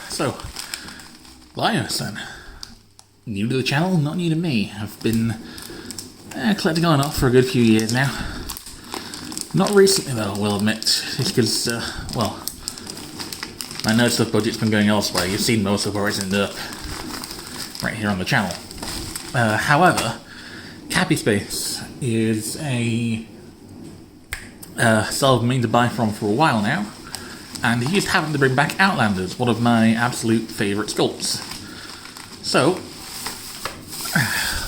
So, Glyos then. New to the channel, not new to me. I've been collecting on and off for a good few years now. Not recently though, I will admit. Just because, well, my nerd stuff budget's been going elsewhere. You've seen most of where it's ended up right here on the channel. However, Cappy Space is a seller I've been meaning to buy from for a while now, and he just happened to bring back Outlanders, one of my absolute favourite sculpts. So,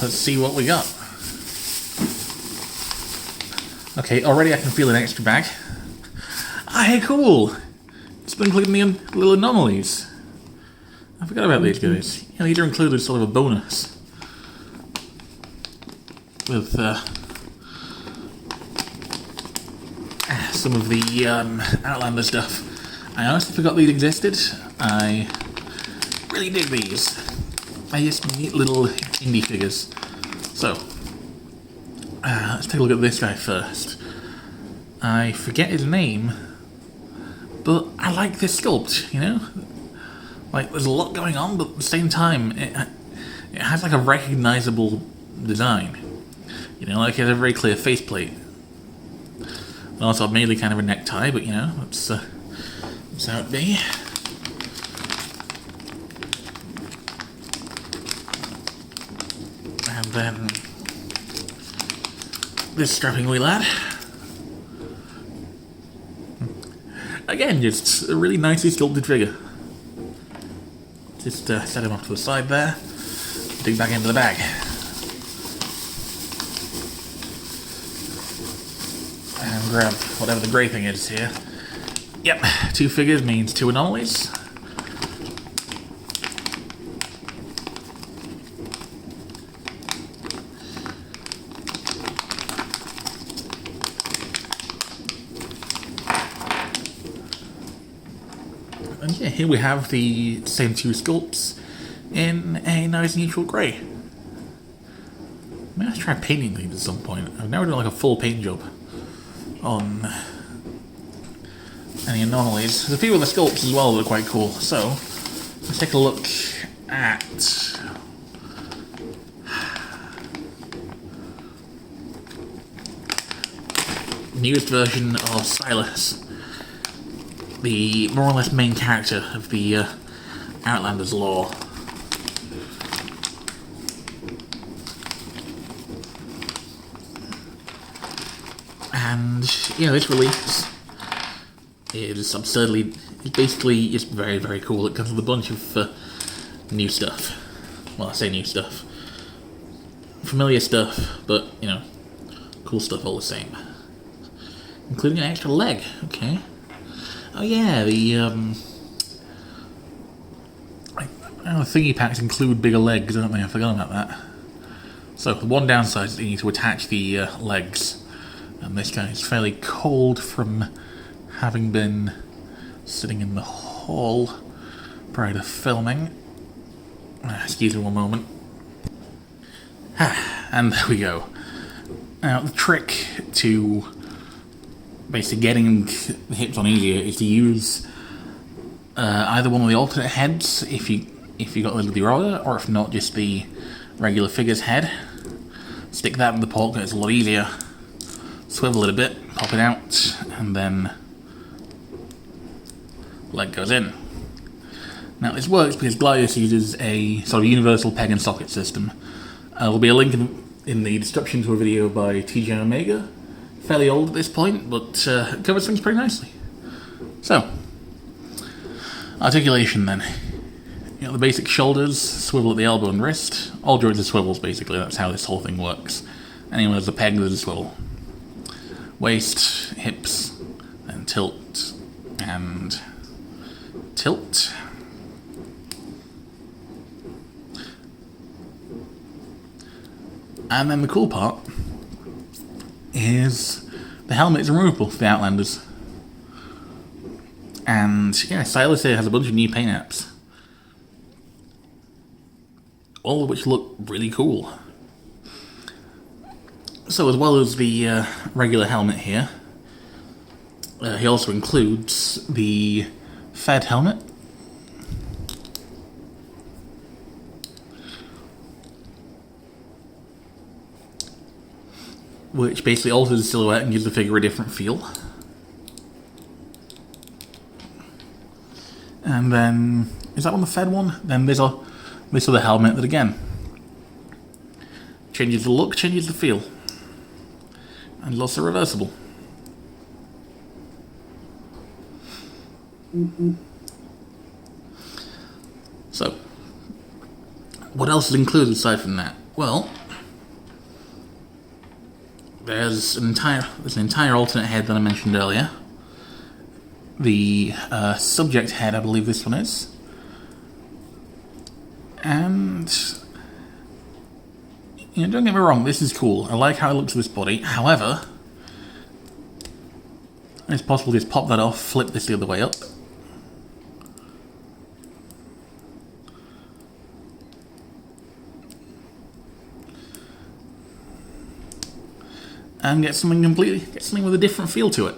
let's see what we got. Okay, already I can feel an extra bag. Ah, hey, cool! Sprinkling me in little anomalies. I forgot about these guys. Yeah, these are included sort of a bonus. With some of the Outlander stuff. I honestly forgot these existed. I really dig these. I just neat little indie figures. So, let's take a look at this guy first. I forget his name, but I like this sculpt, you know? Like, there's a lot going on, but at the same time, it has like a recognizable design. You know, like it has a very clear faceplate. Also, mainly kind of a necktie, but you know, that's how it be. And then this strapping wee lad. Again, just a really nicely sculpted figure. Just set him off to the side there. Dig back into the bag. And grab whatever the grey thing is here. Yep, 2 figures means 2 anomalies. And yeah, here we have the same 2 sculpts in a nice neutral grey. I might try painting these at some point. I've never done like a full paint job on any anomalies. There's a few of the sculpts as well that are quite cool. So, let's take a look at the newest version of Silas, the more or less main character of the Outlanders lore. And yeah, this release is absurdly, it's basically just very, very cool. It comes with a bunch of new stuff. Well, I say new stuff. Familiar stuff, but, you know, cool stuff all the same. Including an extra leg, okay. Oh yeah, the thingy packs include bigger legs, don't they? I forgot about that. So, the one downside is that you need to attach the legs. And this guy is fairly cold from having been sitting in the hall prior to filming. Excuse me one moment. And there we go. Now, the trick to basically getting the hips on easier is to use either one of the alternate heads if you got rid of the roller, or if not, just the regular figure's head. Stick that in the pocket, it's a lot easier. Swivel it a bit, pop it out, and then leg goes in. Now this works because Glyos uses a sort of universal peg and socket system. There'll be a link in the description to a video by TJ Omega. Fairly old at this point, but covers things pretty nicely. So, articulation then. You got the basic shoulders, swivel at the elbow and wrist. All joints are swivels basically, that's how this whole thing works. Anyone has a peg, there's a swivel. Waist, hips, and tilt, and tilt. And then the cool part is the helmet is removable for the Outlanders. And yeah, Silas here has a bunch of new paint apps, all of which look really cool. So as well as the regular helmet here, he also includes the Fed helmet, which basically alters the silhouette and gives the figure a different feel. And then, is that one the Fed one? Then there's this other helmet that again changes the look, changes the feel, and is also reversible. So, what else is included aside from that? Well, there's an entire alternate head that I mentioned earlier. The subject head, I believe this one is. And, you know, don't get me wrong, this is cool. I like how it looks with this body. However, it's possible to just pop that off, flip this the other way up. And get something with a different feel to it.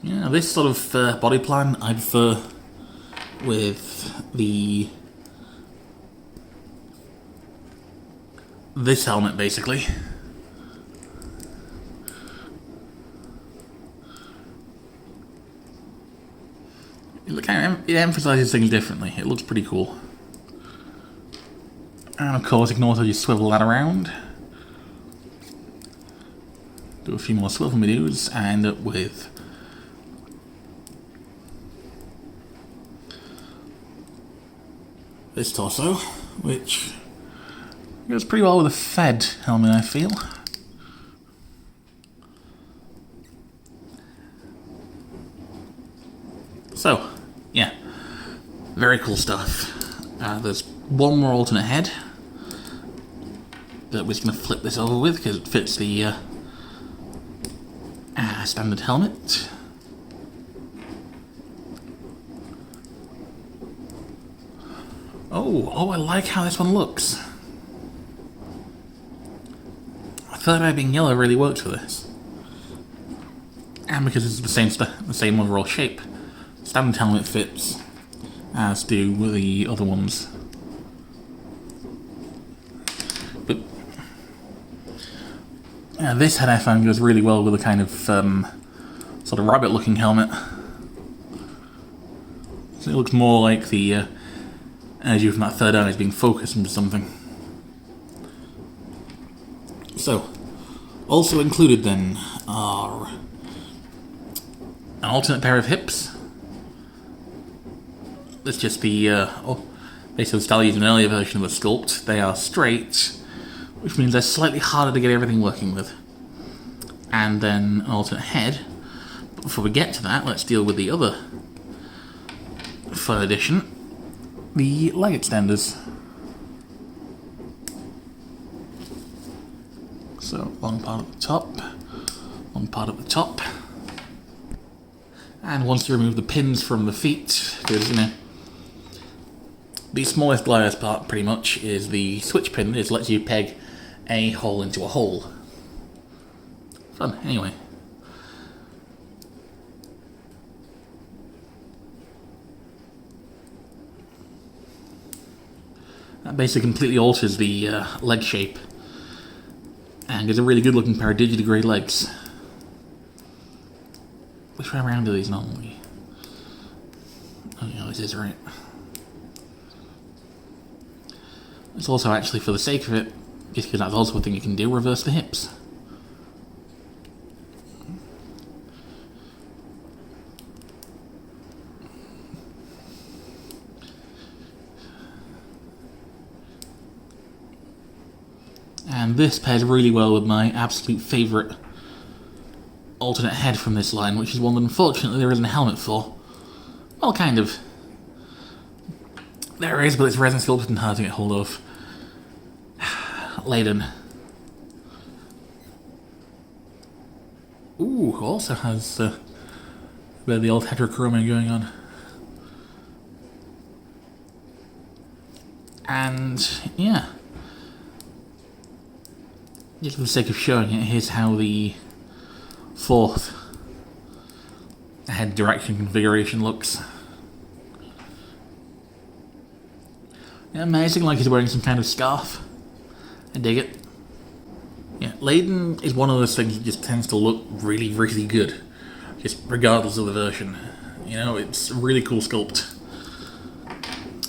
Yeah, this sort of body plan I prefer with this helmet, basically. It emphasizes things differently. It looks pretty cool. And of course, ignore how you swivel that around. Do a few more swivel maneuvers and end up with this torso, which goes pretty well with a Fed helmet, I feel. So, yeah, very cool stuff. There's one more alternate head that we're just going to flip this over with because it fits the standard helmet. Oh, I like how this one looks. I thought maybe yellow really worked for this. And because it's the same overall shape. Standard helmet fits, as do the other ones. But this head I found goes really well with a kind of sort of rabbit-looking helmet. So it looks more like the energy from that third eye is being focused into something. So, also included then are an alternate pair of hips. That's just the basically the style used in an earlier version of the sculpt. They are straight, which means they're slightly harder to get everything working with. And then an alternate head. But before we get to that, let's deal with the other third edition, the leg extenders. So, long part at the top, long part at the top. And once you remove the pins from the feet, because, you know, the smallest Glyos part, pretty much, is the switch pin. It lets you peg a hole into a hole. Fun, anyway. That basically completely alters the leg shape. And gives a really good looking pair of digitigrade legs. Which way around are these normally? Oh yeah, this is right. It's also actually, for the sake of it, just because that's also a thing you can do, reverse the hips. And this pairs really well with my absolute favourite alternate head from this line, which is one that unfortunately there isn't a helmet for. Well, kind of. There is, but it's resin sculpted and hard to get hold of. Laden. Ooh, also has a bit of the old heterochromia going on. And, yeah. Just for the sake of showing it, here's how the fourth head direction configuration looks. Yeah, amazing, like he's wearing some kind of scarf. I dig it. Yeah. Laden is one of those things that just tends to look really, really good, just regardless of the version. You know, it's a really cool sculpt.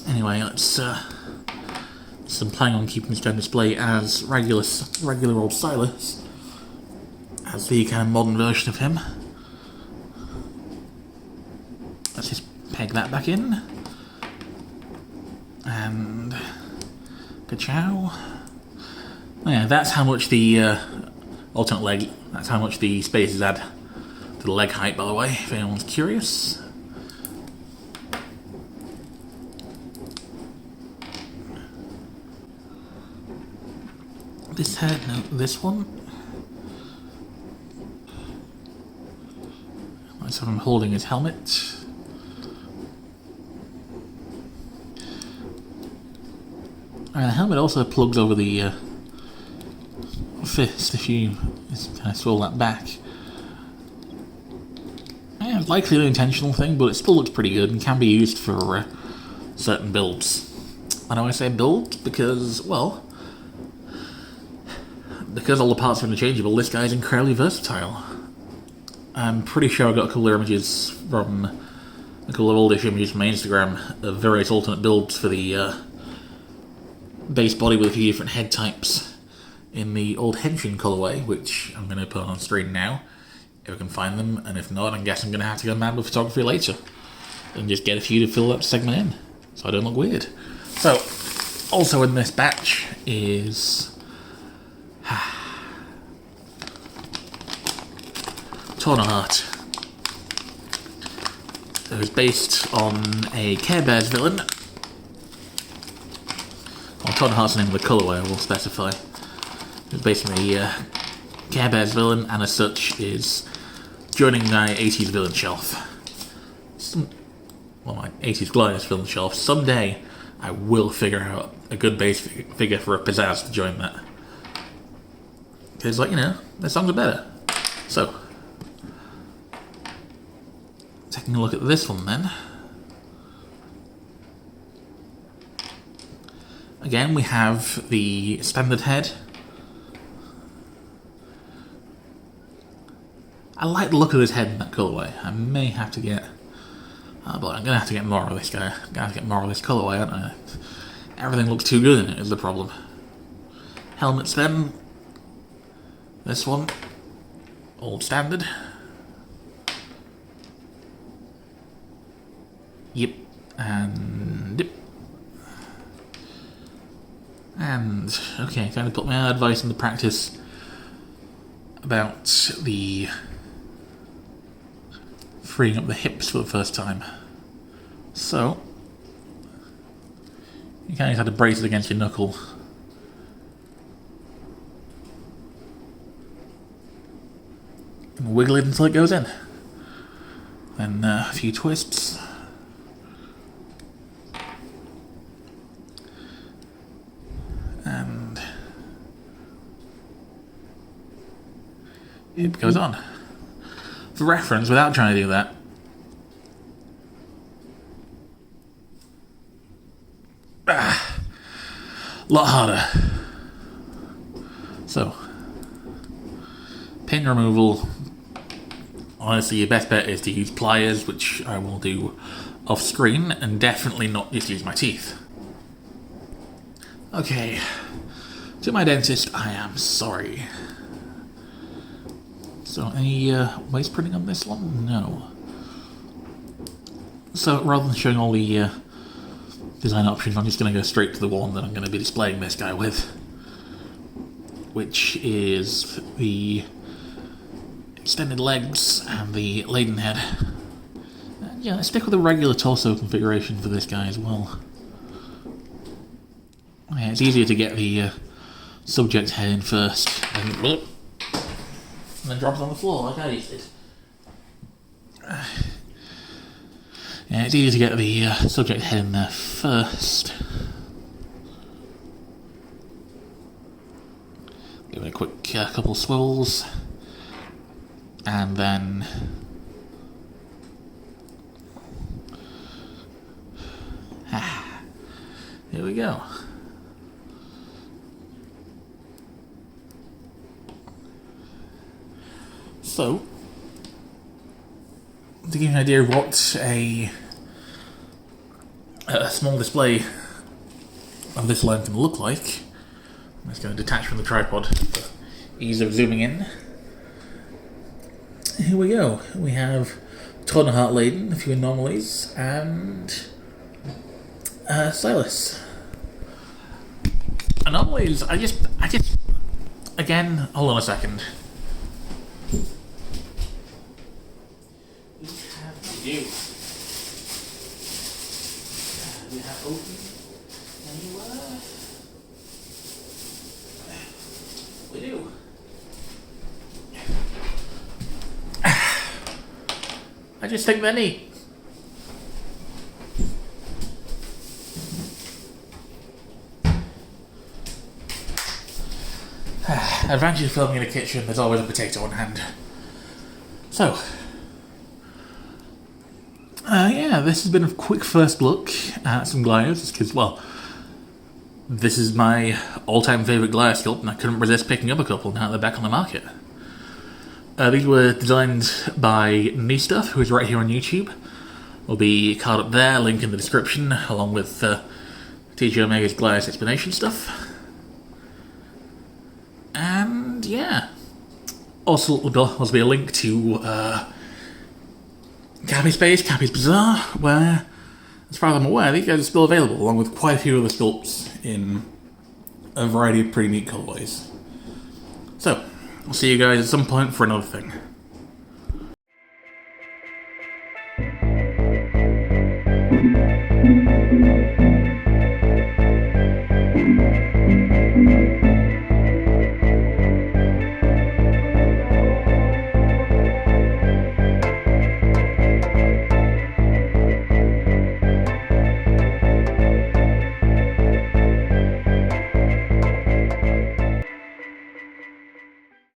Anyway, let's. I'm planning on keeping this guy on display as regular old Silas, as the kind of modern version of him. Let's just peg that back in, and ka-chow. Oh yeah, that's how much the alternate leg. That's how much the space is add to the leg height, by the way, if anyone's curious. This head, no, this one. So I'm holding his helmet. And the helmet also plugs over the fist if you just kind of swirl that back. Yeah, it's likely an intentional thing, but it still looks pretty good and can be used for certain builds. Why do I say builds? Because, well, because all the parts are interchangeable, this guy's incredibly versatile. I'm pretty sure I got a couple of images from a couple of oldish images from my Instagram of various alternate builds for the base body with a few different head types in the old Henshin colorway, which I'm going to put on screen now if I can find them, and if not, I guess I'm going to have to go mad with photography later and just get a few to fill that segment in so I don't look weird. So, also in this batch is Torn Heart. It was based on a Care Bears villain. Well, Torn Heart's the name of the colourway, I will specify. It was based on a Care Bears villain, and as such is joining my 80s villain shelf. My 80s Glyos villain shelf. Someday I will figure out a good base figure for a Pizzazz to join that. Because, like, you know, their songs are better. So, taking a look at this one then. Again, we have the standard head. I like the look of this head in that colourway. I may have to get... but I'm going to have to get more of this guy. I'm going to have to get more of this colourway, aren't I? Everything looks too good in it, is the problem. Helmets then. This one. Old standard. Yep. And... Dip. And... Okay, trying to put my advice into practice about the freeing up the hips for the first time. So, you kind of have to brace it against your knuckle. And wiggle it until it goes in. Then a few twists. And it goes on. For reference, without trying to do that, a lot harder. So, pin removal. Honestly, your best bet is to use pliers, which I will do off screen, and definitely not just use my teeth. Okay, to my dentist, I am sorry. So, any waste printing on this one? No. So, rather than showing all the design options, I'm just going to go straight to the one that I'm going to be displaying this guy with, which is the extended legs and the laden head. And yeah, let's stick with the regular torso configuration for this guy as well. Yeah, it's easier to get the subject head in first, and then drops on the floor like I used it. Yeah, it's easier to get the subject head in there first. Give it a quick couple swivels, and then here we go. So, to give you an idea of what a small display of this lens can look like, I'm just going to detach from the tripod for ease of zooming in. Here we go. We have Torn Heart Laden, a few anomalies, and Silas. Anomalies, I just, again, hold on a second. We have you. We have open anywhere. We do. I just think they're neat. Advantage of filming in a kitchen, there's always a potato on hand. So, yeah, this has been a quick first look at some Glyos, because, well, this is my all-time favourite Glyos sculpt, and I couldn't resist picking up a couple now they're back on the market. These were designed by New Stuff, who is right here on YouTube. Will be card up there, link in the description, along with TG Omega's Glyos explanation stuff. And yeah, also will be a link to Cappy's Space, Cappy's Bazaar, where, as far as I'm aware, these guys are still available, along with quite a few other sculpts in a variety of pretty neat colorways. So, I'll see you guys at some point for another thing.